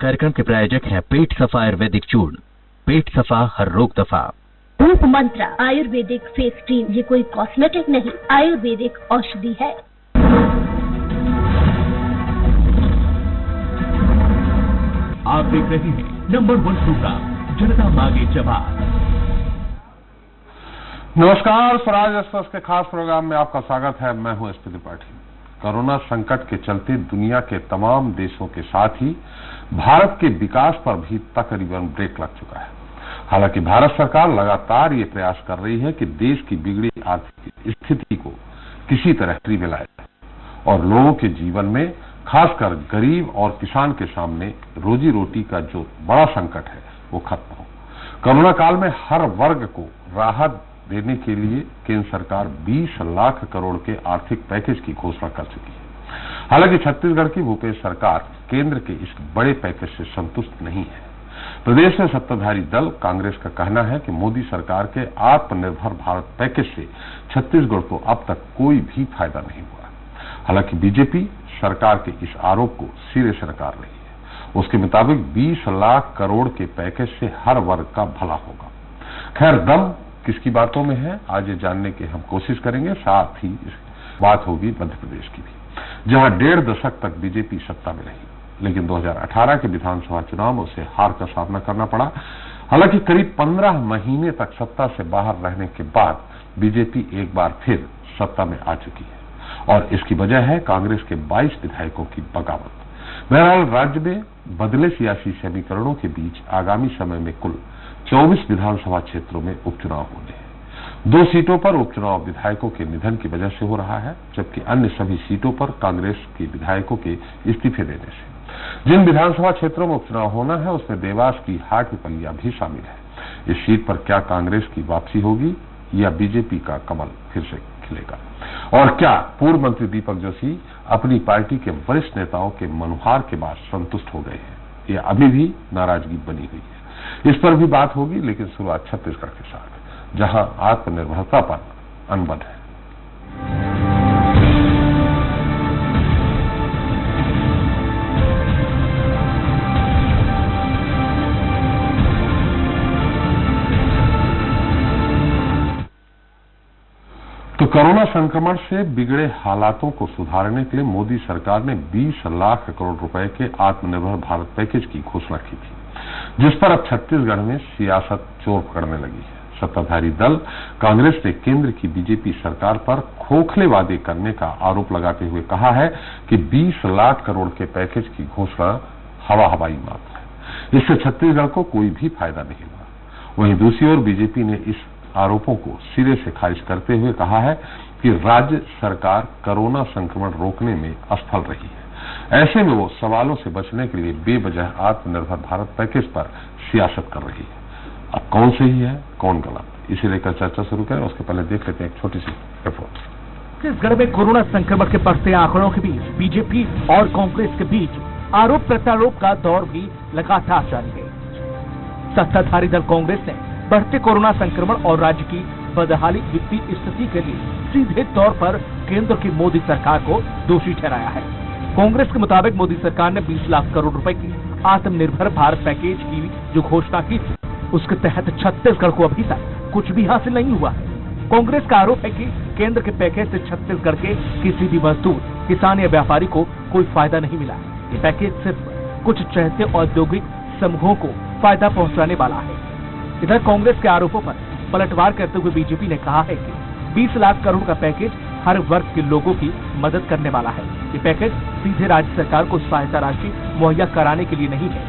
कार्यक्रम के प्रायोजक हैं पेट सफा आयुर्वेदिक चूर्ण। पेट सफा हर रोग दफा। रूप मंत्र आयुर्वेदिक फेस क्रीम, ये कोई कॉस्मेटिक नहीं, आयुर्वेदिक औषधि है। आप देख रहे हैं नंबर 1 प्रोग्राम जनता मांगे जवाब। नमस्कार, स्वराज एक्सप्रेस के खास प्रोग्राम में आपका स्वागत है। मैं हूं एसपी त्रिपाठी। कोरोना संकट के चलते दुनिया के तमाम देशों के साथ ही भारत के विकास पर भी तकरीबन ब्रेक लग चुका है। हालांकि भारत सरकार लगातार ये प्रयास कर रही है कि देश की बिगड़ी आर्थिक स्थिति को किसी तरह में लाए और लोगों के जीवन में, खासकर गरीब और किसान के सामने रोजी रोटी का जो बड़ा संकट है वो खत्म हो। कोरोना काल में हर वर्ग को राहत देने के लिए केंद्र सरकार 20 लाख करोड़ के आर्थिक पैकेज की घोषणा कर चुकी है। हालांकि छत्तीसगढ़ की भूपेश सरकार केंद्र के इस बड़े पैकेज से संतुष्ट नहीं है। प्रदेश में सत्ताधारी दल कांग्रेस का कहना है कि मोदी सरकार के आत्मनिर्भर भारत पैकेज से छत्तीसगढ़ को अब तक कोई भी फायदा नहीं हुआ। हालांकि बीजेपी सरकार के इस आरोप को सिरे से नकार रही है। उसके मुताबिक 20 लाख करोड़ के पैकेज से हर वर्ग का भला होगा। खैर, दम किसकी बातों में है, आज ये जानने की हम कोशिश करेंगे। साथ ही बात होगी मध्य प्रदेश की भी, जहां 1.5 दशक तक बीजेपी सत्ता में रही, लेकिन 2018 के विधानसभा चुनाव में उसे हार का सामना करना पड़ा। हालांकि करीब 15 महीने तक सत्ता से बाहर रहने के बाद बीजेपी एक बार फिर सत्ता में आ चुकी है और इसकी वजह है कांग्रेस के 22 विधायकों की बगावत। बहरहाल, राज्य में बदले सियासी समीकरणों के बीच आगामी समय में कुल 24 विधानसभा क्षेत्रों में उपचुनाव होने हैं। 2 सीटों पर उपचुनाव विधायकों के निधन की वजह से हो रहा है, जबकि अन्य सभी सीटों पर कांग्रेस के विधायकों के इस्तीफे देने से। जिन विधानसभा क्षेत्रों में उपचुनाव होना है उसमें देवास की हाटपिपलिया भी शामिल है। इस सीट पर क्या कांग्रेस की वापसी होगी या बीजेपी का कमल फिर से खिलेगा? और क्या पूर्व मंत्री दीपक जोशी अपनी पार्टी के वरिष्ठ नेताओं के मनोहार के बाद संतुष्ट हो गए हैं या अभी भी नाराजगी बनी हुई है? इस पर भी बात होगी, लेकिन शुरुआत छत्तीसगढ़ के साथ, जहां आत्मनिर्भरता पर अनबन है। तो कोरोना संक्रमण से बिगड़े हालातों को सुधारने के लिए मोदी सरकार ने 20 लाख करोड़ रुपए के आत्मनिर्भर भारत पैकेज की घोषणा की थी, जिस पर अब छत्तीसगढ़ में सियासत जोर पकड़ने लगी है। सत्ताधारी दल कांग्रेस ने केंद्र की बीजेपी सरकार पर खोखले वादे करने का आरोप लगाते हुए कहा है कि 20 लाख करोड़ के पैकेज की घोषणा हवाई मात्र है। इससे छत्तीसगढ़ को कोई भी फायदा नहीं हुआ। वहीं दूसरी ओर बीजेपी ने इस आरोपों को सिरे से खारिज करते हुए कहा है कि राज्य सरकार कोरोना संक्रमण रोकने में असफल रही है। ऐसे में वो सवालों से बचने के लिए बेवजह आत्मनिर्भर भारत पैकेज पर सियासत कर रही है। अब कौन सही है, कौन गलत, इसे लेकर चर्चा शुरू करें। उसके पहले देख लेते हैं एक छोटी सी रिपोर्ट। छत्तीसगढ़ में कोरोना संक्रमण के बढ़ते आंकड़ों के बीच बीजेपी और कांग्रेस के बीच आरोप प्रत्यारोप का दौर भी लगातार जारी है। सत्ताधारी दल कांग्रेस ने बढ़ते कोरोना संक्रमण और राज्य की बदहाली वित्तीय स्थिति के लिए सीधे तौर पर केंद्र की मोदी सरकार को दोषी ठहराया है। कांग्रेस के मुताबिक मोदी सरकार ने 20 लाख करोड़ रुपए की आत्मनिर्भर भारत पैकेज की जो घोषणा की थी, उसके तहत छत्तीसगढ़ को अभी तक कुछ भी हासिल नहीं हुआ है। कांग्रेस का आरोप है कि केंद्र के पैकेज से छत्तीसगढ़ के किसी भी मजदूर, किसान या व्यापारी को कोई फायदा नहीं मिला। ये पैकेज सिर्फ कुछ चहेते औद्योगिक समूहों को फायदा पहुंचाने वाला है। इधर कांग्रेस के आरोपों पर पलटवार करते हुए बीजेपी ने कहा है कि 20 लाख करोड़ का पैकेज हर वर्ग के लोगों की मदद करने वाला है। ये पैकेज सीधे राज्य सरकार को सहायता राशि मुहैया कराने के लिए नहीं है।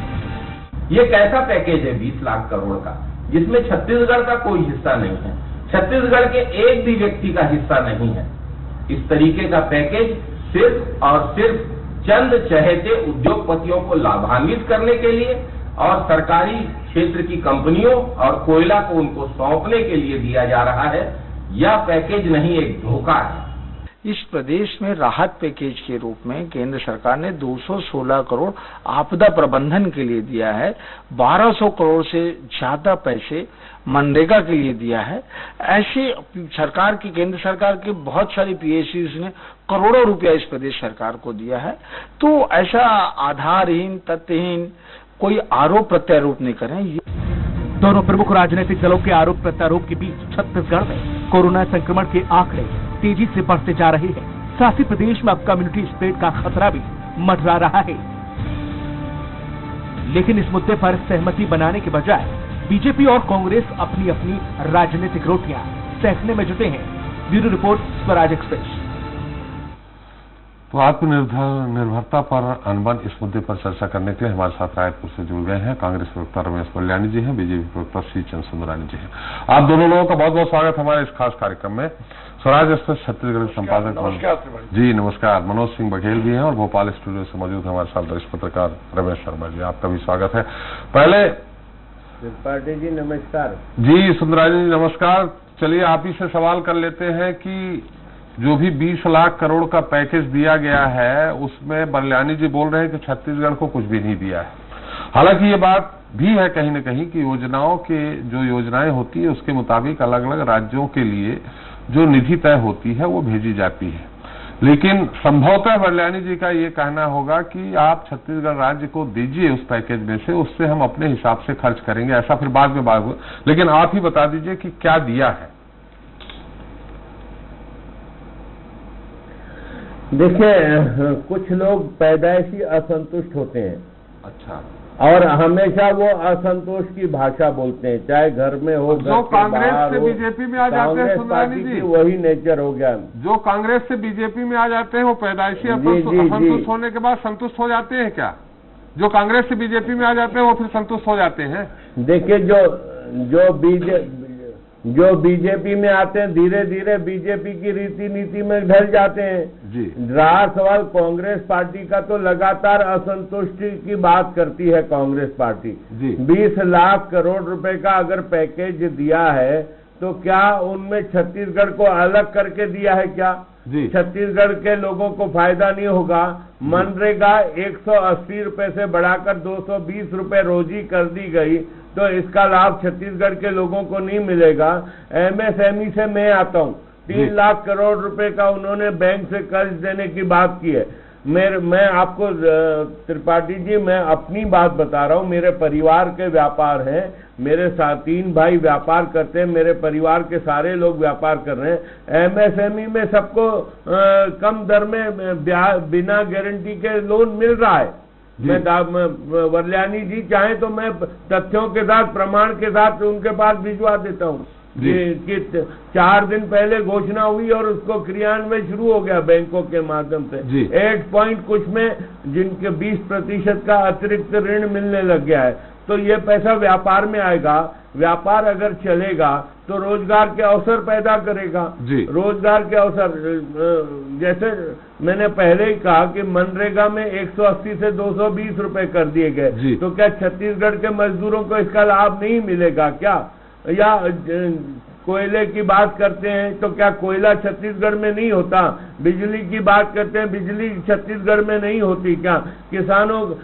ये कैसा पैकेज है 20 लाख करोड़ का, जिसमें छत्तीसगढ़ का कोई हिस्सा नहीं है, छत्तीसगढ़ के एक भी व्यक्ति का हिस्सा नहीं है। इस तरीके का पैकेज सिर्फ और सिर्फ चंद चहेते उद्योगपतियों को लाभान्वित करने के लिए और सरकारी क्षेत्र की कंपनियों और कोयला को उनको सौंपने के लिए दिया जा रहा है। यह पैकेज नहीं, एक धोखा है। इस प्रदेश में राहत पैकेज के रूप में केंद्र सरकार ने 216 करोड़ आपदा प्रबंधन के लिए दिया है। 1200 करोड़ से ज्यादा पैसे मनरेगा के लिए दिया है। ऐसे सरकार की, केंद्र सरकार के बहुत सारी पीएसयूज ने करोड़ों रुपया इस प्रदेश सरकार को दिया है। तो ऐसा आधारहीन, तथ्यहीन कोई आरोप प्रत्यारोप नहीं करें। दोनों प्रमुख राजनीतिक दलों के आरोप प्रत्यारोप के बीच छत्तीसगढ़ में कोरोना संक्रमण के आंकड़े तेजी से बढ़ते जा रहे हैं। साथ ही प्रदेश में अब कम्युनिटी स्प्रेड का खतरा भी मंडरा रहा है। लेकिन इस मुद्दे पर सहमति बनाने के बजाय बीजेपी और कांग्रेस अपनी अपनी राजनीतिक रोटियां सेकने में जुटे हैं। Bureau report, Swaraj express. तो आत्मनिर्भरता पर अनबन इस मुद्दे पर चर्चा करने के लिए हमारे साथ रायपुर से जुड़ गए हैं कांग्रेस प्रवक्ता रमेश बलियानी जी हैं, बीजेपी प्रवक्ता श्री चंद्र सुंदरानी जी हैं। आप दोनों लोगों का बहुत बहुत स्वागत हमारे इस खास कार्यक्रम में। स्वराज एक्सप्रेस छत्तीसगढ़ के संपादक जी नमस्कार, मनोज सिंह बघेल भी हैं और भोपाल स्टूडियो से मौजूद हमारे साथ वरिष्ठ पत्रकार रमेश शर्मा जी, आपका भी स्वागत है। पहले त्रिपाठी जी नमस्कार। जी सुंदरानी जी नमस्कार। चलिए आप ही से सवाल कर लेते हैं कि जो भी 20 लाख करोड़ का पैकेज दिया गया है उसमें बलियानी जी बोल रहे हैं कि छत्तीसगढ़ को कुछ भी नहीं दिया है। हालांकि ये बात भी है कहीं न कहीं कि योजनाओं के जो योजनाएं होती है उसके मुताबिक अलग अलग राज्यों के लिए जो निधि तय होती है वो भेजी जाती है। लेकिन संभवतः बलियानी जी का ये कहना होगा कि आप छत्तीसगढ़ राज्य को दीजिए उस पैकेज में से, उससे हम अपने हिसाब से खर्च करेंगे, ऐसा फिर बाद में बात। लेकिन आप ही बता दीजिए कि क्या दिया है। देखिए, कुछ लोग पैदाइशी असंतुष्ट होते हैं। अच्छा। और हमेशा वो असंतोष की भाषा बोलते हैं, चाहे घर में हो, जो कांग्रेस से बीजेपी में आ जाते हैं सुंदरानी जी, वही नेचर हो गया। जो कांग्रेस से बीजेपी में आ जाते हैं वो पैदाइशी असंतुष्ट होने के बाद संतुष्ट हो जाते हैं क्या? जो कांग्रेस से बीजेपी में आ जाते हैं वो फिर संतुष्ट हो जाते हैं? देखिए, जो बीजेपी में आते हैं धीरे धीरे बीजेपी की रीति नीति में ढल जाते हैं जी। रहा सवाल कांग्रेस पार्टी का, तो लगातार असंतुष्टि की बात करती है कांग्रेस पार्टी जी। 20 लाख करोड़ रुपए का अगर पैकेज दिया है तो क्या उनमें छत्तीसगढ़ को अलग करके दिया है क्या? जी। छत्तीसगढ़ के लोगों को फायदा नहीं होगा। मनरेगा 180 रुपए से बढ़ाकर 220 रुपए रोजी कर दी गई, तो इसका लाभ छत्तीसगढ़ के लोगों को नहीं मिलेगा। एमएसएमई से मैं आता हूँ, 3 लाख करोड़ रुपए का उन्होंने बैंक से कर्ज देने की बात की है। मैं आपको त्रिपाठी जी, मैं अपनी बात बता रहा हूँ। मेरे परिवार के व्यापार हैं, मेरे साथ 3 भाई व्यापार करते हैं, मेरे परिवार के सारे लोग व्यापार कर रहे हैं। एमएसएमई में सबको कम दर में बिना गारंटी के लोन मिल रहा है। मैं बलियानी जी चाहे तो मैं तथ्यों के साथ, प्रमाण के साथ उनके पास भिजवा देता हूँ कि 4 दिन पहले घोषणा हुई और उसको क्रियान्वयन शुरू हो गया बैंकों के माध्यम से। 8 पॉइंट कुछ में जिनके 20% का अतिरिक्त ऋण मिलने लग गया है। तो ये पैसा व्यापार में आएगा। व्यापार अगर चलेगा तो रोजगार के अवसर पैदा करेगा। रोजगार के अवसर, जैसे मैंने पहले ही कहा कि मनरेगा में 180 से 220 रुपए कर दिए गए, तो क्या छत्तीसगढ़ के मजदूरों को इसका लाभ नहीं मिलेगा क्या? या कोयले की बात करते हैं तो क्या कोयला छत्तीसगढ़ में नहीं होता? बिजली की बात करते हैं, बिजली छत्तीसगढ़ में नहीं होती क्या? किसानों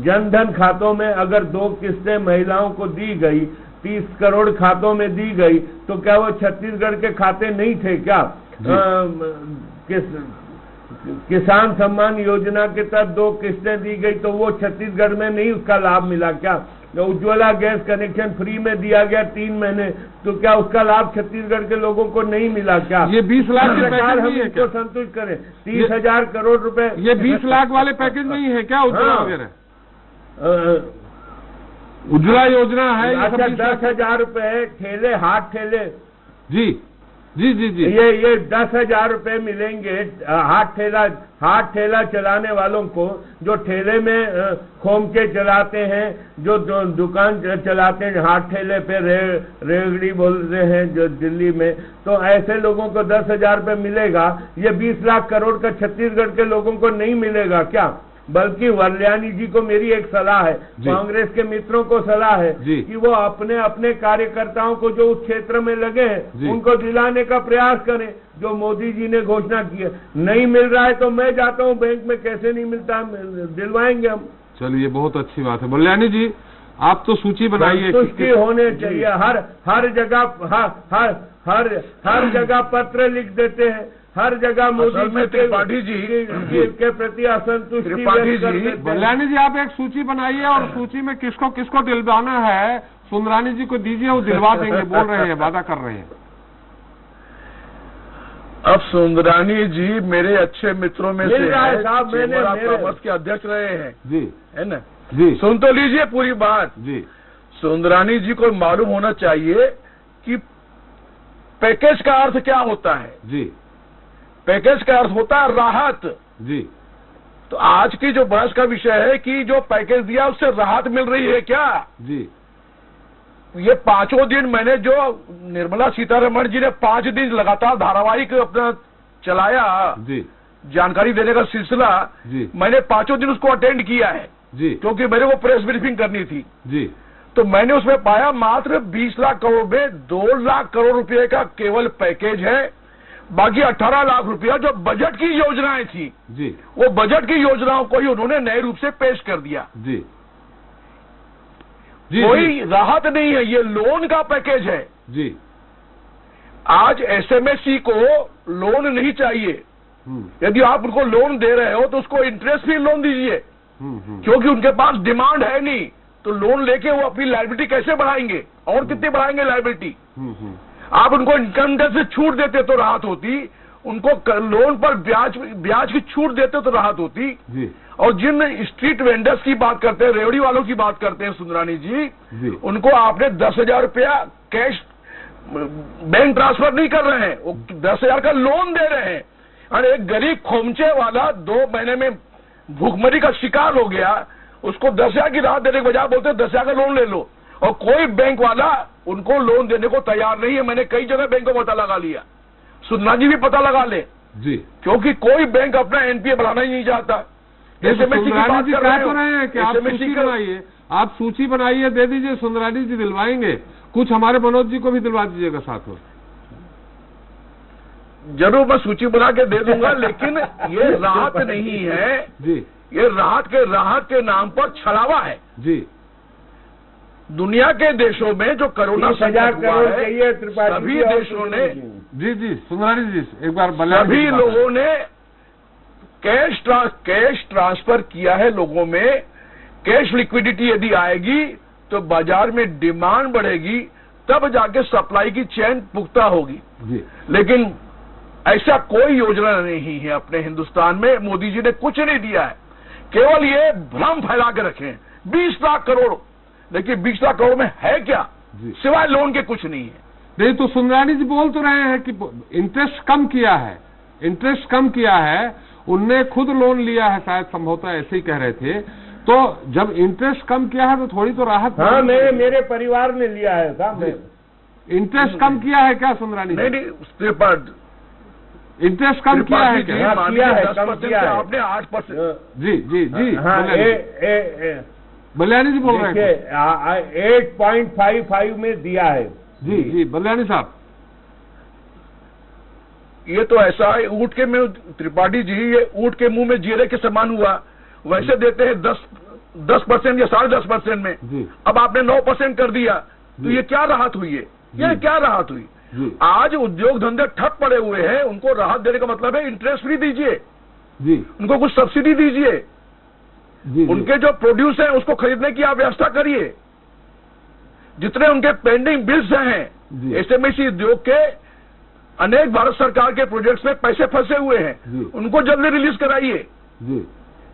जनधन खातों में अगर 2 किस्तें महिलाओं को दी गई, 30 करोड़ खातों में दी गई, तो क्या वो छत्तीसगढ़ के खाते नहीं थे क्या? किसान सम्मान योजना के तहत 2 किस्तें दी गई, तो वो छत्तीसगढ़ में नहीं उसका लाभ मिला क्या? उज्ज्वला गैस कनेक्शन फ्री में दिया गया 3 महीने, तो क्या उसका लाभ छत्तीसगढ़ के लोगों को नहीं मिला क्या? ये 20 लाख के पैकेज हम इसको संतुष्ट करें। 30,000 करोड़ रुपए, ये 20 लाख वाले पैकेज नहीं है क्या? उज्ज्वला वगैरह उज्ज्वला योजना है। अच्छा, 10,000 रुपए ठेले, हाथ ठेले, जी, ये 10,000 रुपए मिलेंगे हाथ ठेला चलाने वालों को, जो ठेले में खोम के चलाते हैं, जो दुकान चलाते हैं हाथ ठेले पे, रेगड़ी बोलते हैं जो दिल्ली में, तो ऐसे लोगों को 10,000 रुपए मिलेगा। ये 20 लाख करोड़ का छत्तीसगढ़ के लोगों को नहीं मिलेगा क्या? बल्कि बलियानी जी को मेरी एक सलाह है, कांग्रेस के मित्रों को सलाह है कि वो अपने अपने कार्यकर्ताओं को जो उस क्षेत्र में लगे हैं उनको दिलाने का प्रयास करें, जो मोदी जी ने घोषणा की है। नहीं मिल रहा है तो मैं जाता हूं बैंक में, कैसे नहीं मिलता, दिलवाएंगे हम। चलिए, बहुत अच्छी बात है। बलियानी जी, आप तो सूची बनाइए। संतुष्टि होने चाहिए। हर जगह पत्र लिख देते हैं, हर जगह मोदी असल में त्रिपाठी जी के प्रति असंतुष्टि त्रिपाठी व्यक्त करते जी, थे। बल्याणी जी आप एक सूची बनाइए और सूची में किसको किसको दिलवाना है सुंदरानी जी को दीजिए, वो दिलवा देंगे, बोल रहे हैं, वादा कर रहे हैं। अब सुंदरानी जी मेरे अच्छे मित्रों में से मिल रहा है है, साहब, चेंबर ऑफ मेरे- कॉमर्स के अध्यक्ष रहे हैं, जी है ना। जी सुन तो लीजिए पूरी बात। जी सुंदरानी जी को मालूम होना चाहिए कि पैकेज का अर्थ क्या होता है। जी पैकेज का अर्थ होता है राहत। जी तो आज की जो बहस का विषय है कि जो पैकेज दिया उससे राहत मिल रही है क्या। जी ये 5 दिन मैंने जो निर्मला सीतारमण जी ने 5 दिन लगातार धारावाहिक अपना चलाया जी जानकारी देने का सिलसिला, जी मैंने 5 दिन उसको अटेंड किया है जी क्योंकि मेरे को प्रेस ब्रीफिंग करनी थी। जी तो मैंने उसमें पाया मात्र 20 लाख करोड़ में 2 लाख करोड़ रुपए का केवल पैकेज है, बाकी 18 लाख रुपया जो बजट की योजनाएं थी जी वो बजट की योजनाओं को ही उन्होंने नए रूप से पेश कर दिया। जी जी कोई राहत नहीं है, ये लोन का पैकेज है। जी आज एसएमएसई को लोन नहीं चाहिए। यदि आप उनको लोन दे रहे हो तो उसको इंटरेस्ट फ्री लोन दीजिए, क्योंकि उनके पास डिमांड है नहीं। तो लोन लेके वो अपनी लायबिलिटी कैसे बढ़ाएंगे और कितनी बढ़ाएंगे लायबिलिटी। आप उनको इनकम टैक्स से छूट देते तो राहत होती, उनको लोन पर ब्याज की छूट देते तो राहत होती। जी और जिन स्ट्रीट वेंडर्स की बात करते हैं, रेवड़ी वालों की बात करते हैं सुंदरानी जी, उनको आपने 10,000 रुपया कैश बैंक ट्रांसफर नहीं कर रहे हैं, वो 10,000 का लोन दे रहे हैं। और एक गरीब खोमचे वाला 2 महीने में भूखमरी का शिकार हो गया, उसको 10,000 की राहत देने के बजाय बोलते 10,000 का लोन ले लो, और कोई बैंक वाला उनको लोन देने को तैयार नहीं है। मैंने कई जगह बैंक को पता लगा लिया, सुंदरा जी भी पता लगा ले, जी क्योंकि कोई बैंक अपना एनपीए बढ़ाना ही नहीं चाहता। सुंदरानी जी कह तो रहे हैं कि आप सूची बनाइए, आप सूची बनाइए, दे दीजिए, सुंदरानी जी दिलवाएंगे। कुछ हमारे मनोज जी को भी दिलवा दीजिएगा साथ में। जरूर मैं सूची बना के दे दूंगा, लेकिन ये राहत नहीं है जी, ये राहत के नाम पर छलावा है। जी दुनिया के देशों में जो कोरोना 30,000 संकट हुआ करोड़ है, चाहिए त्रिपाठी सभी जी और देशों ने, जी जी सुंदरानी जी एक बार बल्याणी सभी जी की बात लोगों ने कैश ट्रांसफर किया है। लोगों में कैश लिक्विडिटी यदि आएगी तो बाजार में डिमांड बढ़ेगी, तब जाके सप्लाई की चेन पुख्ता होगी। जी लेकिन ऐसा कोई योजना नहीं है अपने हिंदुस्तान में। मोदी जी ने कुछ नहीं दिया है, केवल ये भ्रम फैला के रखे हैं 20 लाख करोड़। लेकिन 20 लाख करोड़ में है क्या, सिवाय लोन के कुछ नहीं है। नहीं तो सुंदरानी जी बोल तो रहे हैं कि इंटरेस्ट कम किया है, इंटरेस्ट कम किया है, उनने खुद लोन लिया है, शायद संभवतः ऐसे ही कह रहे थे। तो जब इंटरेस्ट कम किया है तो थोड़ी तो राहत। हाँ, मेरे परिवार ने लिया है साहब। इंटरेस्ट कम किया है क्या सुंदरानी जी? नहीं, इंटरेस्ट कम किया है क्या? किया है, कम 10% किया है। आपने 8%। जी जी जी हाँ, बल्याणी जी बोल रहे हैं। 8.55 में दिया है। जी जी बल्याणी साहब, ये तो ऐसा है ऊँट के मुंह, त्रिपाठी जी, ये ऊँट के मुंह में जीरे के समान हुआ। वैसे देते हैं 10% या 10.5% में, अब आपने 9% कर दिया, तो ये क्या राहत हुई है? ये क्या राहत हुई? आज उद्योग धंधे ठप पड़े हुए हैं, उनको राहत देने का मतलब है इंटरेस्ट फ्री दीजिए, उनको कुछ सब्सिडी दीजिए, उनके जो प्रोड्यूस है उसको खरीदने की आप व्यवस्था करिए। जितने उनके पेंडिंग बिल्स हैं, एसएमएसई उद्योग के अनेक भारत सरकार के प्रोजेक्ट्स में पैसे फंसे हुए हैं, उनको जल्दी रिलीज कराइए।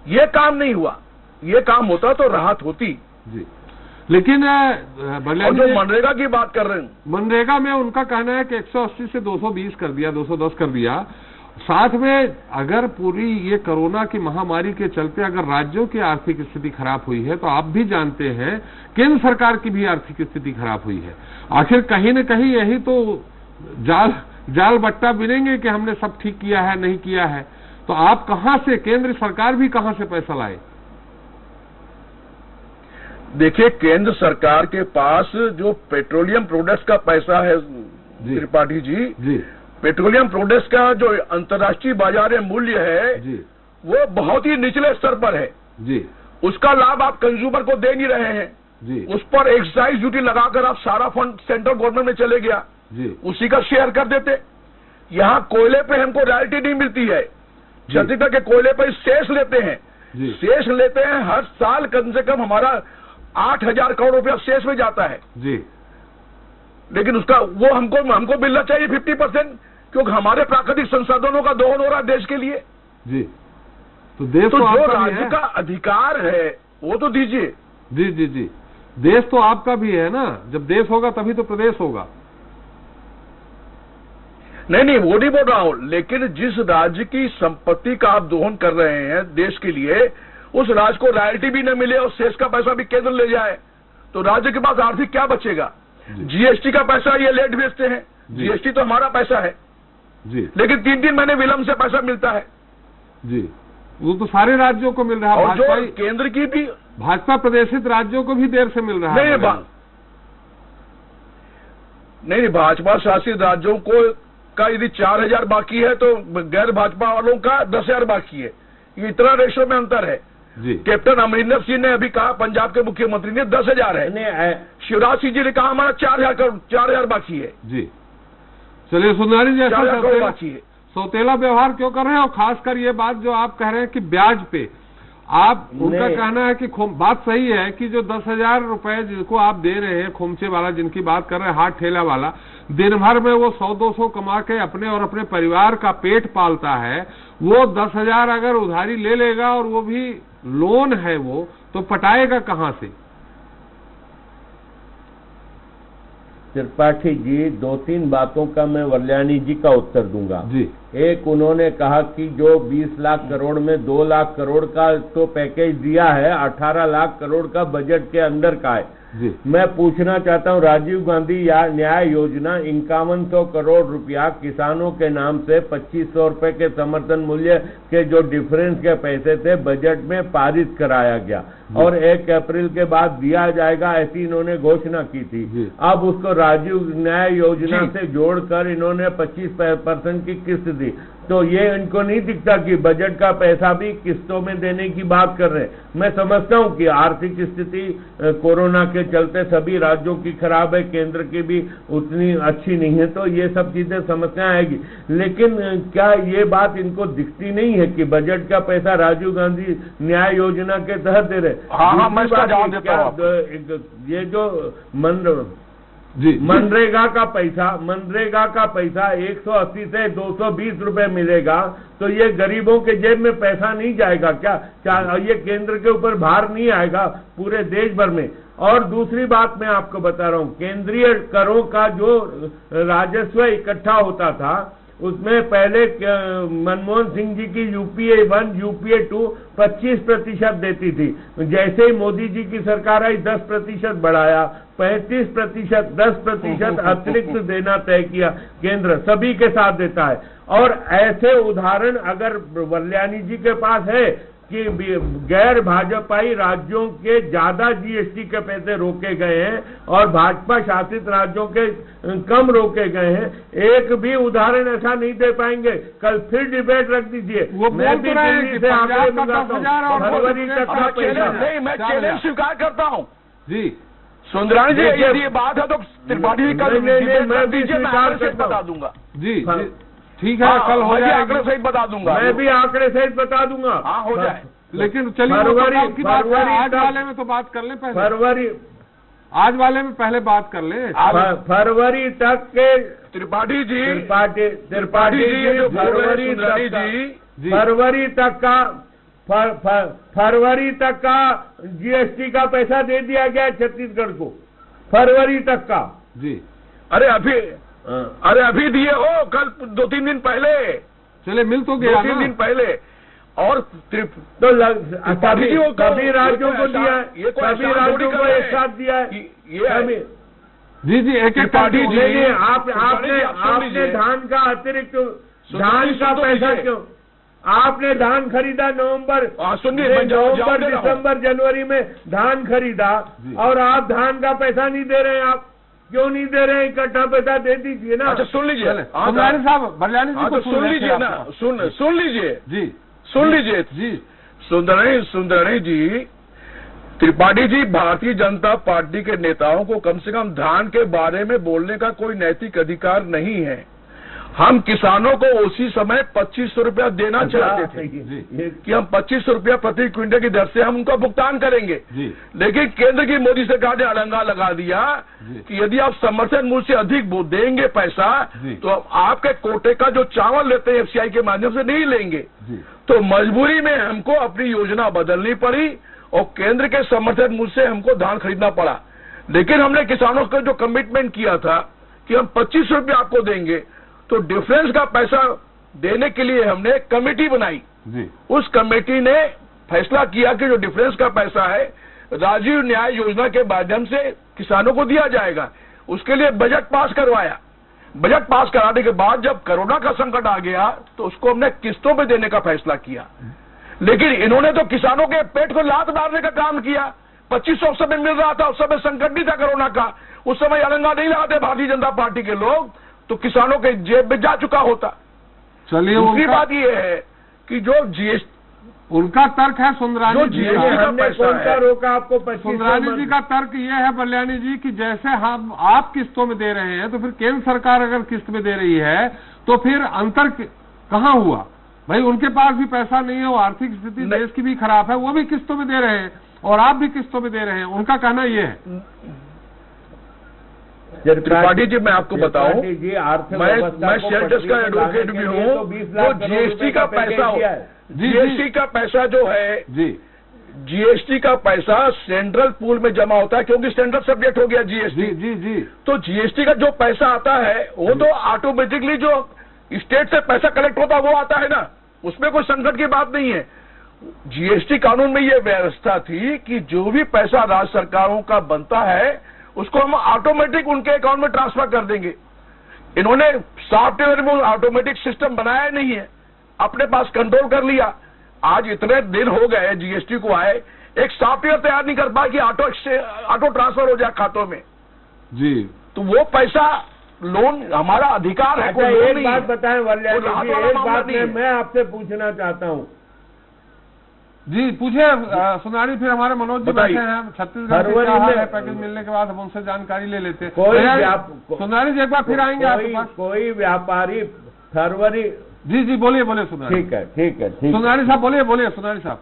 ये काम नहीं हुआ, ये काम होता तो राहत होती। लेकिन जो मनरेगा की बात कर रहे हैं, मनरेगा में उनका कहना है कि 180 से 220 कर दिया, 210 कर दिया। साथ में अगर पूरी ये कोरोना की महामारी के चलते अगर राज्यों की आर्थिक स्थिति खराब हुई है, तो आप भी जानते हैं केंद्र सरकार की भी आर्थिक स्थिति खराब हुई है। आखिर कहीं न कहीं यही तो जाल बट्टा बिनेंगे कि हमने सब ठीक किया है, नहीं किया है। तो आप कहां से, केंद्र सरकार भी कहां से पैसा लाए? देखिए, केंद्र सरकार के पास जो पेट्रोलियम प्रोडक्ट्स का पैसा है त्रिपाठी जी, पेट्रोलियम प्रोडक्ट्स का जो अंतर्राष्ट्रीय बाजार में मूल्य है वो बहुत ही निचले स्तर पर है। उसका लाभ आप कंज्यूमर को दे नहीं रहे हैं। उस पर एक्साइज ड्यूटी लगाकर आप सारा फंड सेंट्रल गवर्नमेंट में चले गया, उसी का शेयर कर देते। यहाँ कोयले पे हमको रॉयल्टी नहीं मिलती है, छत्तीसगढ़ के कोयले पे शेष लेते हैं, शेष लेते हैं हर साल कम से कम हमारा 8,000 करोड़ रुपया शेष में जाता है जी। लेकिन उसका वो हमको मिलना चाहिए 50%, क्योंकि हमारे प्राकृतिक संसाधनों का दोहन हो रहा है देश के लिए जी। तो देश तो तो जो आपका भी राज्य है। का अधिकार है वो तो दीजिए। जी जी जी, देश तो आपका भी है ना, जब देश होगा तभी तो प्रदेश होगा। नहीं वो नहीं बोल रहा हूं, लेकिन जिस राज्य की संपत्ति का आप दोहन कर रहे हैं देश के लिए, उस राज्य को रॉयल्टी भी न मिले और शेष का पैसा भी केंद्र ले जाए तो राज्य के पास आर्थिक क्या बचेगा? जीएसटी का पैसा ये लेट भेजते हैं, जीएसटी तो हमारा पैसा है जी, लेकिन 3-3 महीने विलंब से पैसा मिलता है जी। वो तो सारे राज्यों को मिल रहा है, और जो भाजपा केंद्र की भी भाजपा प्रदेशित राज्यों को भी देर से मिल रहा है। नहीं भाजपा शासित राज्यों को का यदि 4,000 बाकी है तो गैर भाजपा वालों का 10,000 बाकी है, ये इतना रेशो में अंतर है जी। कैप्टन अमरिंदर सिंह ने अभी कहा, पंजाब के मुख्यमंत्री ने 10,000 है, शिवराज सिंह जी ने कहा हमारा 4,000 बाकी है जी। चलिए सुंदरानी जी, 4,000 करोड़ बाकी है। सौतेला व्यवहार क्यों कर रहे हैं? और खासकर ये बात जो आप कह रहे हैं कि ब्याज पे आप, उनका कहना है कि बात सही है कि जो 10,000 रुपए जिनको आप दे रहे हैं, खोमचे वाला जिनकी बात कर रहे हैं, हाथ ठेला वाला, दिन भर में वो 100-200 कमा के अपने और अपने परिवार का पेट पालता है, वो 10,000 अगर उधारी ले लेगा और वो भी लोन है वो, तो पटाएगा कहां से? त्रिपाठी जी, 2-3 बातों का मैं वल्याणी जी का उत्तर दूंगा जी। एक, उन्होंने कहा कि जो 20 लाख करोड़ में 2 लाख करोड़ का तो पैकेज दिया है, 18 लाख करोड़ का बजट के अंदर का है जी। मैं पूछना चाहता हूं, राजीव गांधी न्याय योजना 5100 करोड़ रुपया किसानों के नाम से 2500 रुपए के समर्थन मूल्य के जो डिफरेंस के पैसे थे बजट में पारित कराया गया और 1 अप्रैल के बाद दिया जाएगा, ऐसी इन्होंने घोषणा की थी। अब उसको राजीव न्याय योजना से जोड़कर इन्होंने 25% की किस्त दी, तो ये इनको नहीं दिखता कि बजट का पैसा भी किस्तों में देने की बात कर रहे हैं। मैं समझता हूं कि आर्थिक स्थिति कोरोना के चलते सभी राज्यों की खराब है, केंद्र की भी उतनी अच्छी नहीं है, तो ये सब चीजें समस्या आएगी, लेकिन क्या ये बात इनको दिखती नहीं है कि बजट का पैसा राजीव गांधी न्याय योजना के तहत दे रहे? हाँ, मैं इसका जवाब देता हूं। ये जो मनरेगा का पैसा 180 से 220 रुपए मिलेगा, तो ये गरीबों के जेब में पैसा नहीं जाएगा क्या? ये केंद्र के ऊपर भार नहीं आएगा पूरे देश भर में? और दूसरी बात मैं आपको बता रहा हूं, केंद्रीय करों का जो राजस्व इकट्ठा होता था उसमें पहले मनमोहन सिंह जी की यूपीए 1 यूपीए 2 25% देती थी, जैसे ही मोदी जी की सरकार आई 10% बढ़ाया, 35%, 10% अतिरिक्त देना तय किया, केंद्र सभी के साथ देता है। और ऐसे उदाहरण अगर वल्याणी जी के पास है कि गैर भाजपाई राज्यों के ज्यादा जीएसटी के पैसे रोके गए हैं और भाजपा शासित राज्यों के कम रोके गए हैं, एक भी उदाहरण ऐसा नहीं दे पाएंगे। कल फिर डिबेट रख दीजिए, मैं भी दिल्ली से आंकड़े मंगाता हूं, फरवरी तक का पैसा। नहीं, मैं चैलेंज स्वीकार करता हूं जी। सुंदरानी जी, यदि ये बात है तो त्रिपाठी जी कल मैं भी स्वीकार बता दूंगा जी। ठीक है, कल हो जाएगा, आंकड़े सहित बता दूंगा, मैं भी आंकड़े सहित बता दूंगा। हाँ, हो जाए। लेकिन चलिए आज वाले में तो बात कर लें पहले, आज वाले में पहले बात कर लें। फरवरी तक के त्रिपाठी जी फरवरी तक का जीएसटी का पैसा दे दिया गया छत्तीसगढ़ को, फरवरी तक का जी। अरे अभी दिए हो, कल 2-3 दिन पहले, चले मिल तो गया 2-3 दिन पहले। और तो सभी राज्यों को दिया है, सभी राज्यों को एक साथ दिया है ये जी। एक पार्टी नहीं, आपने धान का अतिरिक्त धान का पैसा क्यों? आपने धान खरीदा नवंबर, दिसंबर, जनवरी में धान खरीदा और आप धान का पैसा नहीं दे रहे हैं। आप क्यों नहीं दे रहे हैं? इकट्ठा पैसा दे दीजिए ना। अच्छा, सुन लीजिए साहब, बरलानी जी को सुन लीजिए ना, सुन लीजिए जी, सुन लीजिए जी। सुंदरानी जी, त्रिपाठी जी, भारतीय जनता पार्टी के नेताओं को कम से कम धान के बारे में बोलने का कोई नैतिक अधिकार नहीं है। हम किसानों को उसी समय 2500 रुपया देना चाहते थे कि हम 2500 रुपया प्रति क्विंटल की दर से हम उनका भुगतान करेंगे, लेकिन केंद्र की मोदी सरकार ने अलंगा लगा दिया कि यदि आप समर्थन मूल्य से अधिक देंगे पैसा तो आपके कोटे का जो चावल लेते हैं FCI के माध्यम से नहीं लेंगे। तो मजबूरी में हमको अपनी योजना बदलनी पड़ी और केंद्र के समर्थन मूल्य से हमको धान खरीदना पड़ा। लेकिन हमने किसानों को जो कमिटमेंट किया था कि हम 2500 रुपये आपको देंगे, तो डिफरेंस का पैसा देने के लिए हमने एक कमेटी बनाई। उस कमेटी ने फैसला किया कि जो डिफरेंस का पैसा है राजीव न्याय योजना के माध्यम से किसानों को दिया जाएगा। उसके लिए बजट पास करवाया। बजट पास कराने के बाद जब कोरोना का संकट आ गया तो उसको हमने किस्तों में देने का फैसला किया। लेकिन इन्होंने तो किसानों के पेट को लात मारने का काम किया। 2500 उस समय मिल रहा था, उस समय संकट नहीं था कोरोना का, उस समय अलंगा नहीं लगाते भारतीय जनता पार्टी के लोग, तो किसानों के जेब में जा चुका होता। चलिए, दूसरी बात यह है कि जो जीएसटी, उनका तर्क है सुंदरानी जी का, कौन सा रोका आपको? सुंदरानी जी का तर्क यह है बल्याणी जी कि जैसे हम आप किस्तों में दे रहे हैं तो फिर केंद्र सरकार अगर किस्त में दे रही है तो फिर अंतर कहाँ हुआ? भाई उनके पास भी पैसा नहीं है, वो आर्थिक स्थिति देश की भी खराब है, वो भी किस्तों में दे रहे हैं और आप भी किस्तों में दे रहे हैं। उनका कहना ये है। त्रिपाठी जी मैं आपको बताऊं, मैं शेयर ट्रस्ट का एडवोकेट भी हूँ। तो जीएसटी का पैसा हो, जीएसटी का पैसा जो है जी, जीएसटी का पैसा सेंट्रल पूल में जमा होता है क्योंकि सेंट्रल सब्जेक्ट हो गया जीएसटी। जी जी। तो जीएसटी का जो पैसा आता है वो तो ऑटोमेटिकली जो स्टेट से पैसा कलेक्ट होता है वो आता है ना, उसमें कोई संकट की बात नहीं है। जीएसटी कानून में ये व्यवस्था थी कि जो भी पैसा राज्य सरकारों का बनता है उसको हम ऑटोमेटिक उनके अकाउंट में ट्रांसफर कर देंगे। इन्होंने सॉफ्टवेयर में ऑटोमेटिक सिस्टम बनाया नहीं है, अपने पास कंट्रोल कर लिया। आज इतने दिन हो गए जीएसटी को आए, एक सॉफ्टवेयर तैयार नहीं कर पाए कि ऑटो ट्रांसफर हो जाए खातों में जी। तो वो पैसा लोन हमारा अधिकार है। अच्छा, एक बात बताएं वल्याणी जी, एक बात मैं आपसे पूछना चाहता हूँ जी। पूछे सुनारी, फिर हमारे मनोज जी बैठे हैं छत्तीसगढ़ से, क्या हाल है पैकेज मिलने के बाद हम उनसे जानकारी ले लेते हैं। सुनारी जी एक बार फिर आएंगे आपके पास। कोई व्यापारी फरवरी, जी जी बोलिए बोलिए सुनारी। ठीक है ठीक है ठीक। सुनारी साहब बोलिए बोलिए सुनारी साहब।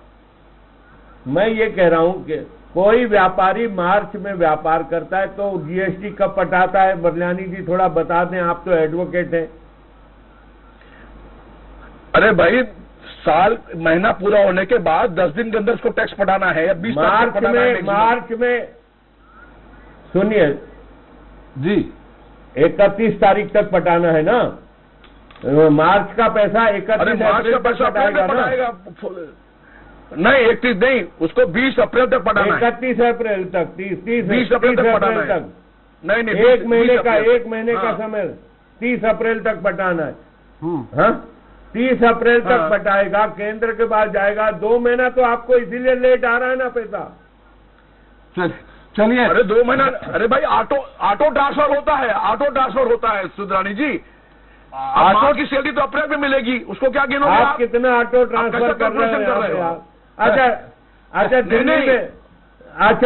मैं ये कह रहा हूँ कि कोई व्यापारी मार्च में व्यापार करता है तो जीएसटी कब पटाता है? बल्याणी जी थोड़ा बता दें, आप तो एडवोकेट हैं। अरे भाई, साल महीना पूरा होने के बाद 10 दिन के अंदर उसको टैक्स पटाना है या 20 मार्च में सुनिए जी, 31 तारीख तक पटाना है ना? मार्च का पैसा 31 मार्च का पैसा पटाएगा नहीं, 31 नहीं, उसको 20 अप्रैल तक पटाना है। 31 अप्रैल तक, 20 अप्रैल तक पटाना है। नहीं, एक महीने का समय 30 अप्रैल तक पटाना है। हाँ, 30 अप्रैल तक पटाएगा, केंद्र के पास जाएगा। 2 महीना तो आपको इसीलिए लेट आ रहा है ना पैसा। चलिए, अरे 2 महीना, अरे भाई ऑटो ट्रांसफर होता है, ऑटो ट्रांसफर होता है सुंदरानी जी। ऑटो की सैलरी तो अप्रैल में मिलेगी, उसको क्या गिनोगे आप? कितना ऑटो ट्रांसफर कर रहे हो? अच्छा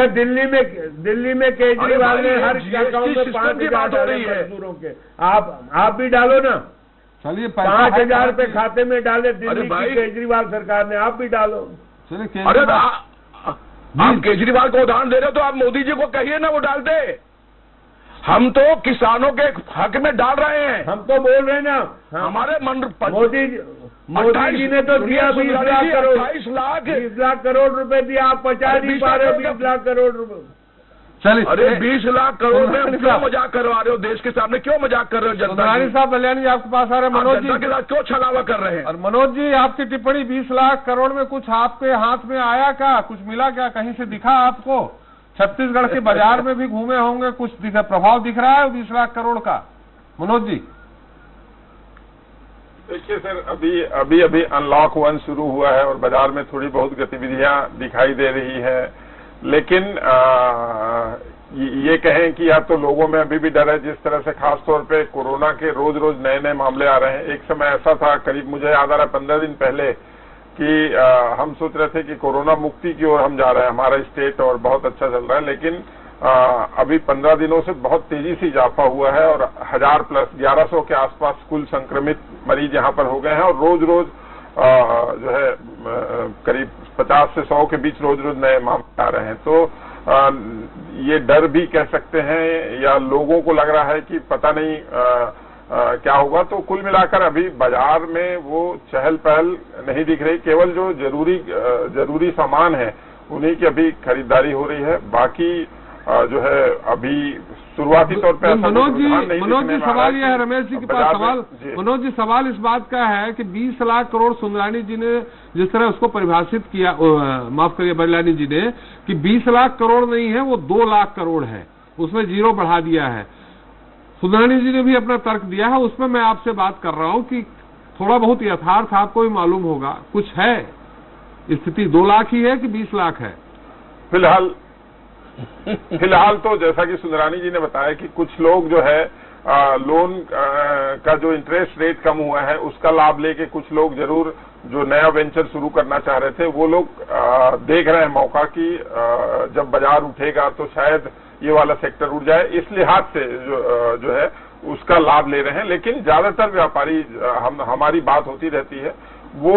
दिल्ली में केजरीवाल ने हर अकाउंट में 5,000 डाले मजदूरों के। आप भी डालो ना। चलिए, 5,000 रुपए खाते में डाले दिल्ली की केजरीवाल सरकार ने, आप भी डालो। चलिए, अरे आप केजरीवाल को उदाहरण दे रहे हो तो आप मोदी जी को कहिए ना वो डाल दे। हम तो किसानों के हक में डाल रहे हैं। हम तो बोल रहे हैं ना, हमारे मोदी जी ने तो दिया 20 लाख करोड़, 20 लाख करोड़ रुपए दिया। आप 50 नहीं पा रहे हो 20 लाख करोड़ रुपए। चलिए, अरे 20 लाख करोड़ में क्यों मजाक करवा रहे हो? देश के सामने क्यों मजाक कर रहे हो? जनता साहब, बल्याणी आपके पास आ रहे हैं, मनोज जी के साथ क्यों छलावा कर रहे हैं? और मनोज जी आपकी टिप्पणी 20 लाख करोड़ में कुछ आपके हाथ में आया क्या? कुछ मिला क्या? कहीं से दिखा आपको? छत्तीसगढ़ के बाजार में भी घूमे होंगे, कुछ प्रभाव दिख रहा है 20 लाख करोड़ का? मनोज जी देखिए सर, अभी अनलॉक 1 शुरू हुआ है और बाजार में थोड़ी बहुत गतिविधियां दिखाई दे रही है, लेकिन ये कहें कि या तो लोगों में अभी भी डर है, जिस तरह से खास तौर पे कोरोना के रोज रोज नए नए मामले आ रहे हैं। एक समय ऐसा था, करीब मुझे याद आ रहा है 15 दिन पहले, कि हम सोच रहे थे कि कोरोना मुक्ति की ओर हम जा रहे हैं, हमारा स्टेट और बहुत अच्छा चल रहा है, लेकिन अभी 15 दिनों से बहुत तेजी से इजाफा हुआ है और 1000 प्लस 1100 के आसपास कुल संक्रमित मरीज यहाँ पर हो गए हैं और रोज रोज जो है करीब 50 से 100 के बीच रोज रोज नए मामले आ रहे हैं। तो ये डर भी कह सकते हैं या लोगों को लग रहा है कि पता नहीं क्या होगा। तो कुल मिलाकर अभी बाजार में वो चहल पहल नहीं दिख रही, केवल जो जरूरी सामान है उन्हीं की अभी खरीदारी हो रही है। बाकी जो है अभी शुरुआती तौर पर मनोज जी सवाल यह है, रमेश जी के पास सवाल, मनोज जी सवाल इस बात का है कि 20 लाख करोड़ सुंदरानी जी ने जिस तरह उसको परिभाषित किया, माफ करिए बरलानी जी ने, कि 20 लाख करोड़ नहीं है वो 2 लाख करोड़ है, उसमें जीरो बढ़ा दिया है। सुंदरानी जी ने भी अपना तर्क दिया है, उसमें मैं आपसे बात कर रहा हूँ कि थोड़ा बहुत यथार्थ आपको भी मालूम होगा, कुछ है स्थिति 2 लाख ही है कि 20 लाख है? फिलहाल तो जैसा कि सुंदरानी जी ने बताया कि कुछ लोग जो है लोन का जो इंटरेस्ट रेट कम हुआ है उसका लाभ लेके कुछ लोग जरूर जो नया वेंचर शुरू करना चाह रहे थे वो लोग देख रहे हैं मौका कि जब बाजार उठेगा तो शायद ये वाला सेक्टर उठ जाए, इस लिहाज से जो है उसका लाभ ले रहे हैं। लेकिन ज्यादातर व्यापारी हमारी बात होती रहती है वो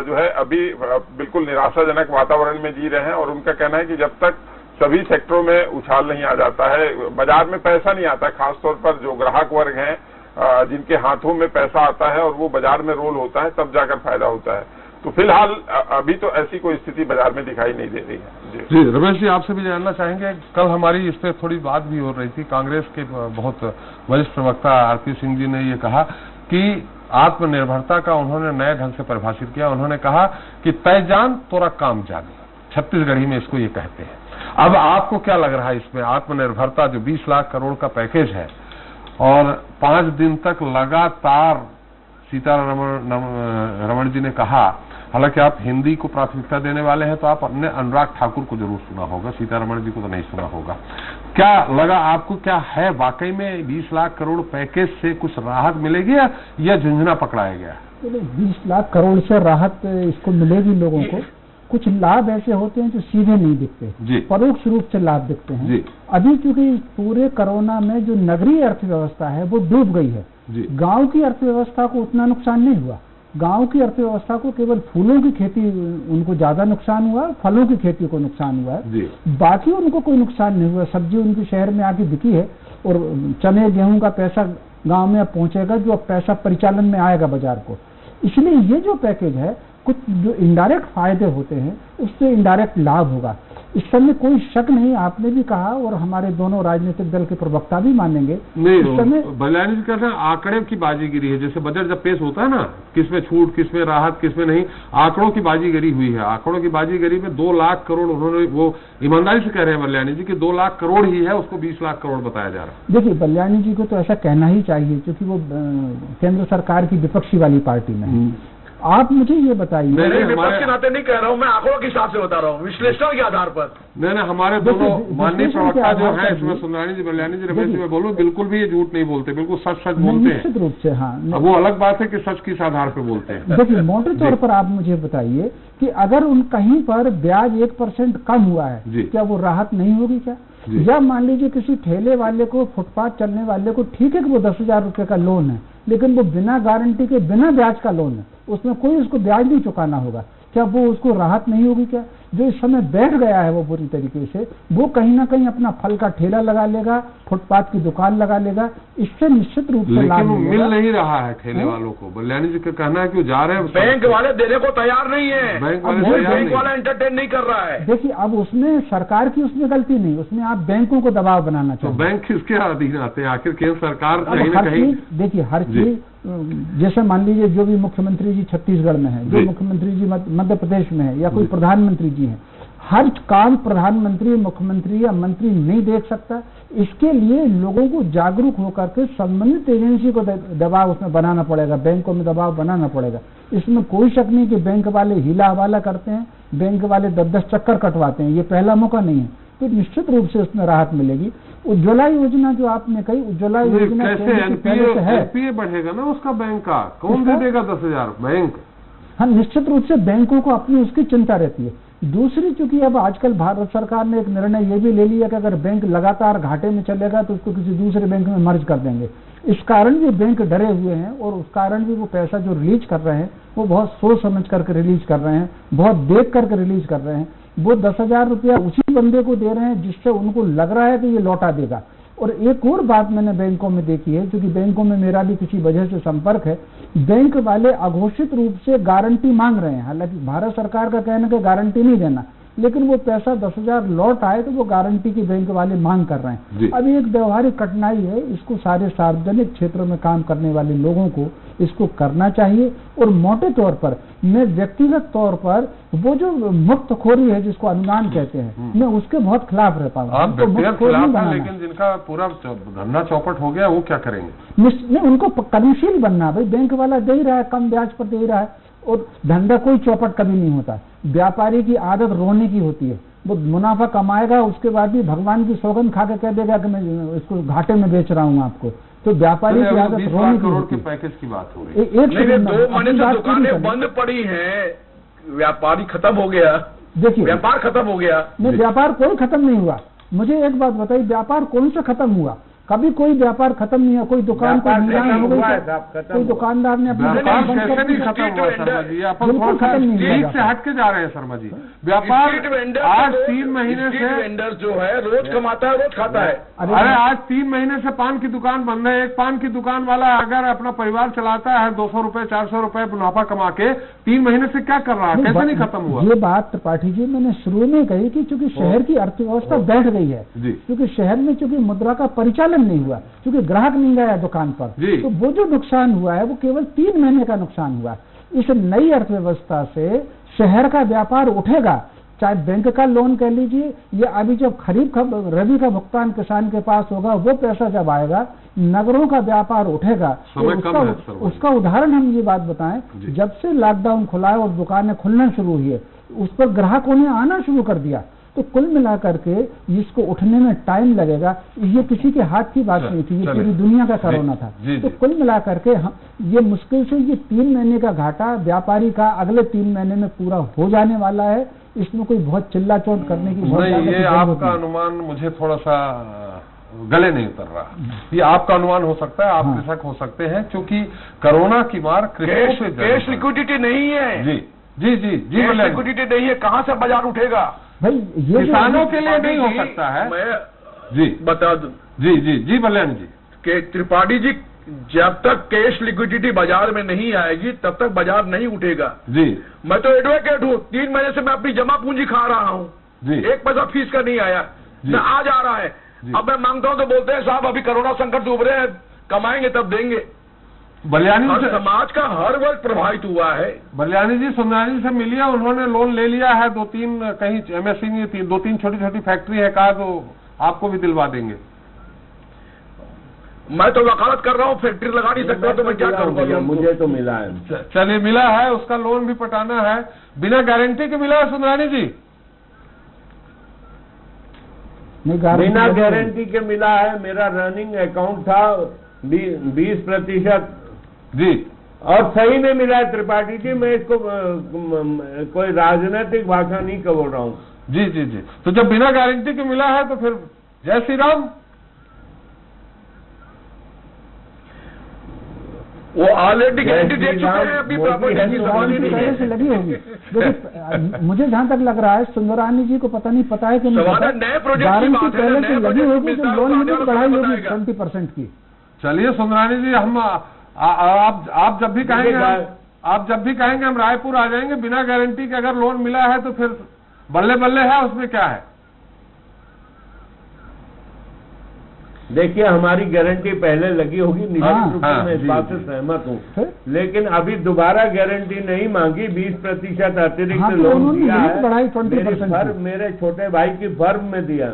जो है अभी बिल्कुल निराशाजनक वातावरण में जी रहे हैं और उनका कहना है कि जब तक सभी सेक्टरों में उछाल नहीं आ जाता है, बाजार में पैसा नहीं आता, खासतौर पर जो ग्राहक वर्ग हैं जिनके हाथों में पैसा आता है और वो बाजार में रोल होता है तब जाकर फायदा होता है। तो फिलहाल अभी तो ऐसी कोई स्थिति बाजार में दिखाई नहीं दे रही है। जी रमेश जी आपसे भी जानना चाहेंगे, कल हमारी इस पर थोड़ी बात भी हो रही थी, कांग्रेस के बहुत वरिष्ठ प्रवक्ता आरपी सिंह जी ने ये कहा कि आत्मनिर्भरता का उन्होंने नए ढंग से परिभाषित किया। उन्होंने कहा कि तय जान तोरा काम जाने, छत्तीसगढ़ी में इसको ये कहते हैं। अब आपको क्या लग रहा है इसमें आत्मनिर्भरता जो 20 लाख करोड़ का पैकेज है और 5 दिन तक लगातार सीतारमण जी ने कहा, हालांकि आप हिंदी को प्राथमिकता देने वाले हैं तो आप अपने अनुराग ठाकुर को जरूर सुना होगा, सीतारमण जी को तो नहीं सुना होगा। क्या लगा आपको, क्या है वाकई में 20 लाख करोड़ पैकेज से कुछ राहत मिलेगी या झुंझुना पकड़ाया गया? 20 लाख करोड़ से राहत इसको मिलेगी लोगों को। कुछ लाभ ऐसे होते हैं जो सीधे नहीं दिखते, परोक्ष रूप से लाभ दिखते हैं। अभी क्योंकि पूरे कोरोना में जो नगरीय अर्थव्यवस्था है वो डूब गई है, गांव की अर्थव्यवस्था को उतना नुकसान नहीं हुआ। गांव की अर्थव्यवस्था को केवल फूलों की खेती उनको ज्यादा नुकसान हुआ, फलों की खेती को नुकसान हुआ है, बाकी उनको कोई नुकसान नहीं हुआ। सब्जी उनकी शहर में आके बिकी है और चने गेहूं का पैसा गांव में अब पहुंचेगा, जो अब पैसा परिचालन में आएगा बाजार को। इसलिए ये जो पैकेज है, कुछ जो इनडायरेक्ट फायदे होते हैं उससे इनडायरेक्ट लाभ होगा, इस समय कोई शक नहीं। आपने भी कहा और हमारे दोनों राजनीतिक दल के प्रवक्ता भी मानेंगे। नहीं, इस समय बलियानी जी कहते हैं आंकड़े की बाजीगरी है, जैसे बजट जब पेश होता है ना, किसमें छूट, किसमें राहत, किसमें नहीं, आंकड़ों की बाजीगरी हुई है। आंकड़ों की बाजीगरी में 2 लाख करोड़ उन्होंने, वो ईमानदारी से कह रहे हैं बलियानी जी कि 2 लाख करोड़ ही है, उसको 20 लाख करोड़ बताया जा रहा है। देखिए बलियानी जी को तो ऐसा कहना ही चाहिए क्योंकि वो केंद्र सरकार की विपक्षी वाली पार्टी में। आप मुझे ये बताइए, नहीं विपक्ष के नाते नहीं कह रहा हूँ मैं, आंकड़ों के हिसाब से बता रहा हूँ, विश्लेषण के आधार पर। नहीं हमारे दोनों माननीय प्रवक्ता जो है इसमें सुंदरानी जी, बलियानी जी, रमेश जी, मैं बोलूँ बिल्कुल भी ये झूठ नहीं बोलते, बिल्कुल सच बोलते हैं। निश्चित रूप से हाँ, वो अलग बात है कि सच किस आधार पर बोलते हैं। देखिए मोटे तौर पर आप मुझे बताइए कि अगर उन कहीं पर ब्याज 1% कम हुआ है, क्या वो राहत नहीं होगी क्या? या मान लीजिए किसी ठेले वाले को, फुटपाथ चलने वाले को, ठीक है कि वो 10,000 रुपए का लोन है, लेकिन वो बिना गारंटी के, बिना ब्याज का लोन है, उसमें कोई उसको ब्याज नहीं चुकाना होगा, क्या वो उसको राहत नहीं होगी क्या? जो इस समय बैठ गया है वो बुरी तरीके से, वो कहीं ना कहीं अपना फल का ठेला लगा लेगा, फुटपाथ की दुकान लगा लेगा, इससे निश्चित रूप से लाभ मिल नहीं रहा है ठेले वालों को। बलियानी जी का कहना है कि वो जा रहे हैं, बैंक वाले देने को तैयार नहीं है, बैंक वाला एंटरटेन नहीं कर रहा है। देखिए अब उसमें सरकार की उसमें गलती नहीं, उसमें आप बैंकों को दबाव बनाना चाहिए। तो बैंक किसके अधीन आते हैं आखिर? केंद्र सरकार कहीं ना कहीं, देखिए हर चीज, जैसे मान लीजिए जो भी मुख्यमंत्री जी छत्तीसगढ़ में है, जो मुख्यमंत्री जी मध्य प्रदेश में है, या कोई प्रधानमंत्री जी है, हर काम प्रधानमंत्री, मुख्यमंत्री या मंत्री नहीं देख सकता। इसके लिए लोगों को जागरूक होकर के संबंधित एजेंसी को दबाव उसमें बनाना पड़ेगा, बैंकों में दबाव बनाना पड़ेगा। इसमें कोई शक नहीं कि बैंक वाले हीला हवाला करते हैं, बैंक वाले 10-10 चक्कर कटवाते हैं, ये पहला मौका नहीं है। तो निश्चित रूप से उसमें राहत मिलेगी। उज्ज्वला योजना जो आपने कही, उज्ज्वला योजना कैसे एनपीए बढ़ेगा ना उसका, बैंक का कौन दे देगा 10,000? बैंक, हाँ निश्चित रूप से बैंकों को अपनी उसकी चिंता रहती है दूसरी, चूंकि अब आजकल भारत सरकार ने एक निर्णय ये भी ले लिया कि अगर बैंक लगातार घाटे में चलेगा तो उसको किसी दूसरे बैंक में मर्ज कर देंगे। इस कारण भी बैंक डरे हुए हैं और उस कारण भी वो पैसा जो रिलीज कर रहे हैं वो बहुत सोच समझ करके रिलीज कर रहे हैं, बहुत देख करके रिलीज कर रहे हैं। वो 10,000 रुपया उसी बंदे को दे रहे हैं जिससे उनको लग रहा है कि ये लौटा देगा। और एक और बात मैंने बैंकों में देखी है, क्योंकि बैंकों में मेरा भी किसी वजह से संपर्क है, बैंक वाले अघोषित रूप से गारंटी मांग रहे हैं। हालांकि भारत सरकार का कहना है कि गारंटी नहीं देना, लेकिन वो पैसा 10,000 लौट आए तो वो गारंटी की बैंक वाले मांग कर रहे हैं। अभी एक व्यवहारिक कठिनाई है, इसको सारे सार्वजनिक क्षेत्रों में काम करने वाले लोगों को इसको करना चाहिए। और मोटे तौर पर मैं व्यक्तिगत तौर पर वो जो मुफ्तखोरी है जिसको अनुदान कहते हैं, मैं उसके बहुत खिलाफ रहता हूँ। आप व्यक्तिगत खिलाफ हैं, लेकिन जिनका पूरा धंधा चौपट हो गया वो क्या करेंगे? नहीं, उनको कर्मशील बनना। भाई बैंक वाला दे ही रहा है, कम ब्याज पर दे ही रहा है और धंधा कोई चौपट कभी नहीं होता। व्यापारी की आदत रोने की होती है, वो मुनाफा कमाएगा उसके बाद भी भगवान की सौगंध खा के कह देगा कि मैं इसको घाटे में बेच रहा हूँ आपको। तो व्यापारी की आदत रोने की करोड़ होती के है। पैकेज की बात हो रही है। नहीं, 2 महीने से दुकानें बंद पड़ी हैं, व्यापारी खत्म हो गया। देखिए, व्यापार खत्म हो गया। नहीं, व्यापार कोई खत्म नहीं हुआ। मुझे एक बात बताइए, व्यापार कौन सा खत्म हुआ? कभी कोई व्यापार खत्म नहीं हुआ। कोई दुकान पर नीलाम हो गई, कोई दुकानदार ने अपनी दुकान बंद कर दी, खत्म हुआ शर्मा जी। अपन बिल्कुल खत्म नहीं स्ट्रीट हुआ। से हट के जा रहे हैं शर्मा जी। व्यापार आज 3 महीने से वेंडर जो है रोज कमाता है, रोज खाता है। अरे आज 3 महीने से पान की दुकान बंद है। एक पान की दुकान वाला अगर अपना परिवार चलाता है 200 रुपए 400 रुपए मुनाफा कमा के 3 महीने से क्या कर रहा है? कैसे नहीं खत्म हुआ? ये बात त्रिपाठी जी मैंने शुरू में कही कि चूंकि शहर की अर्थव्यवस्था बैठ गई है, क्योंकि शहर में चूंकि मुद्रा का परिचालन नहीं हुआ, क्योंकि ग्राहक नहीं गया दुकान पर, तो वो जो नुकसान हुआ है वो केवल 3 महीने का नुकसान हुआ। इस नई अर्थव्यवस्था से शहर का व्यापार उठेगा, चाहे बैंक का लोन कह लीजिए, या अभी जब खरीफ रबी का भुगतान किसान के पास होगा वो पैसा जब आएगा, नगरों का व्यापार उठेगा। तो उसका उदाहरण हम ये बात बताएं, जब से लॉकडाउन खुला है और दुकानें खुलना शुरू हुई है, उस पर ग्राहकों ने आना शुरू कर दिया। तो कुल मिलाकर के इसको उठने में टाइम लगेगा। ये किसी के हाथ की बात नहीं थी, ये पूरी दुनिया का कोरोना था। तो कुल मिलाकर के ये मुश्किल से ये 3 महीने का घाटा व्यापारी का अगले 3 महीने में पूरा हो जाने वाला है। इसमें कोई बहुत चिल्ला चोट करने की नहीं। ये आपका अनुमान मुझे थोड़ा सा गले नहीं उतर रहा। ये आपका अनुमान हो सकता है, आप कृषक हो सकते हैं, क्योंकि कोरोना की मार कृषकों पे कैश लिक्विडिटी नहीं है। जी जी जी जी, लिक्विडिटी नहीं है, कहाँ से बाजार उठेगा भाई? ये किसानों के लिए नहीं हो सकता है। मैं जी बता दूं। जी जी जी बल्याण जी कि त्रिपाठी जी, जब तक कैश लिक्विडिटी बाजार में नहीं आएगी तब तक बाजार नहीं उठेगा। जी, मैं तो एडवोकेट हूँ, 3 महीने से मैं अपनी जमा पूंजी खा रहा हूँ, 1 पैसा फीस का नहीं आया, न आज आ रहा है। अब मैं मांगता हूँ तो बोलते हैं साहब अभी कोरोना संकट से उभरे हैं, कमाएंगे तब देंगे। बल्याणी से समाज का हर वर्ग प्रभावित हुआ है। बल्याणी जी सुंदरानी से मिलिए, उन्होंने लोन ले लिया है 2-3 कहीं एमएससी में 2-3 छोटी-छोटी फैक्ट्री है, कहा तो आपको भी दिलवा देंगे। मैं तो वकालत कर रहा हूँ, फैक्ट्री लगा नहीं सकता, तो मैं क्या करूँगा? मुझे तो मिला है। चलिए, मिला है, उसका लोन भी पटाना है। बिना गारंटी के मिला है सुंदरानी जी? बिना गारंटी के मिला है। मेरा रनिंग अकाउंट था 20% जी, और सही में मिला है त्रिपाठी जी। मैं इसको कोई राजनीतिक भाषा नहीं बोल रहा हूँ। जी जी जी। तो जब बिना गारंटी के मिला है तो फिर जय श्री राम। वो ऑलरेडी गारंटी दे चुके हैं, अपनी प्रॉपर्टी की सवाल ही नहीं से लगी होगी। देखिए, मुझे जहाँ तक लग रहा है सुंदरानी जी को पता नहीं पता है कि नहीं पता, गारंटी पहले से लगी होगी तो लोन लिमिट बढ़ाई होगी 20% की। चलिए सुंदरानी जी, हम आप जब भी कहेंगे हम रायपुर आ जाएंगे। बिना गारंटी के अगर लोन मिला है तो फिर बल्ले बल्ले है, उसमें क्या है? देखिए, हमारी गारंटी पहले लगी होगी, निश्चित रूप से मैं इस बात से सहमत हूँ, लेकिन अभी दोबारा गारंटी नहीं मांगी। 20% अतिरिक्त लोन दिया है, मेरे छोटे भाई की फर्म में दिया,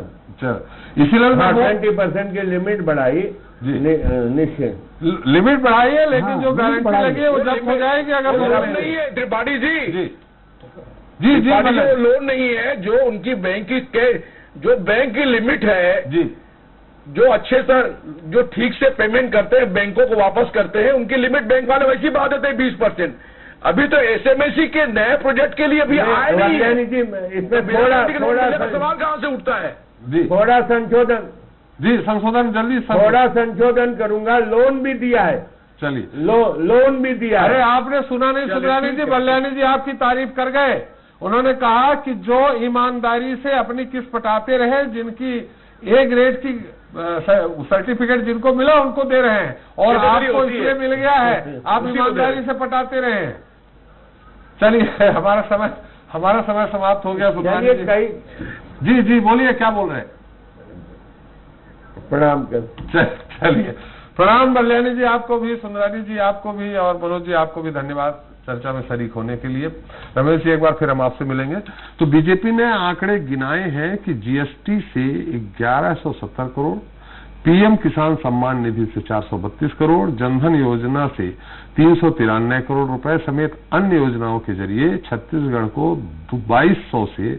इसीलिए 20% की लिमिट बढ़ाई। निश्चित लिमिट बढ़ाई है, लेकिन जो गारंटी लगी है वो जब्त हो जाएगी। अगर लोन नहीं है त्रिपाठी जी, जी जी जी, लोन नहीं है, जो उनकी बैंक की लिमिट है जी, जो अच्छे से जो ठीक से पेमेंट करते हैं, बैंकों को वापस करते हैं, उनकी लिमिट बैंक वाले वैसी बढ़ा देते हैं 20%। अभी तो एसएमएसी के नए प्रोजेक्ट के लिए अभी आए नहीं है। जी इसमें थोड़ा सवाल कहाँ से उठता है? जी थोड़ा संशोधन, जी संशोधन जल्दी थोड़ा संशोधन करूंगा। लोन भी दिया है, चलिए लोन भी दिया है। अरे आपने सुना नहीं सुंदरानी जी, बल्यानी जी आपकी तारीफ कर गए। उन्होंने कहा कि जो ईमानदारी से अपनी किस्त पटाते रहे, जिनकी ए ग्रेड की सर्टिफिकेट जिनको मिला उनको दे रहे हैं, और आपको इसलिए मिल गया है, आप ईमानदारी से पटाते रहे हैं। चलिए हमारा समय समाप्त हो गया सुंदरानी जी। जी जी बोलिए, क्या बोल रहे हैं? प्रणाम कर। चलिए प्रणाम बल्यानी जी आपको भी, सुंदरानी जी आपको भी, और मनोज जी आपको भी धन्यवाद चर्चा में शरीक होने के लिए। रमेश जी एक बार फिर हम आपसे मिलेंगे। तो बीजेपी ने आंकड़े गिनाए हैं कि जीएसटी से 1170 करोड़, पीएम किसान सम्मान निधि से 432 करोड़, जनधन योजना से 393 करोड़ रुपए समेत अन्य योजनाओं के जरिए छत्तीसगढ़ को 2200 से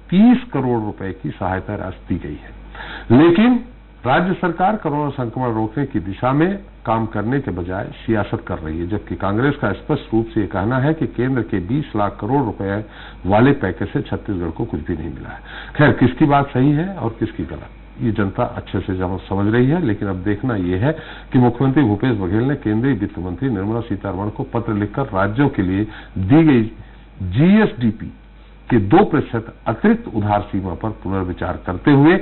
30 करोड़ रुपए की सहायता राशि दी गई है। लेकिन राज्य सरकार कोरोना संक्रमण रोकने की दिशा में काम करने के बजाय सियासत कर रही है, जबकि कांग्रेस का स्पष्ट रूप से ये कहना है कि केंद्र के 20 लाख करोड़ रुपए वाले पैकेज से छत्तीसगढ़ को कुछ भी नहीं मिला है। खैर, किसकी बात सही है और किसकी गलत, ये जनता अच्छे से समझ रही है। लेकिन अब देखना यह है कि मुख्यमंत्री भूपेश बघेल ने केंद्रीय वित्त मंत्री निर्मला सीतारमण को पत्र लिखकर राज्यों के लिए दी गई जीएसडीपी के 2% अतिरिक्त उधार सीमा पर पुनर्विचार करते हुए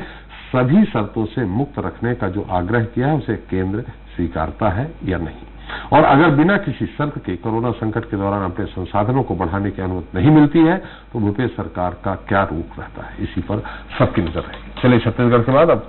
सभी शर्तों से मुक्त रखने का जो आग्रह किया है उसे केंद्र स्वीकारता है या नहीं, और अगर बिना किसी शर्त के कोरोना संकट के दौरान अपने संसाधनों को बढ़ाने की अनुमति नहीं मिलती है तो भूपेश सरकार का क्या रूप रहता है, इसी पर सबकी नजर रहेगी। चलिए छत्तीसगढ़ के बाद अब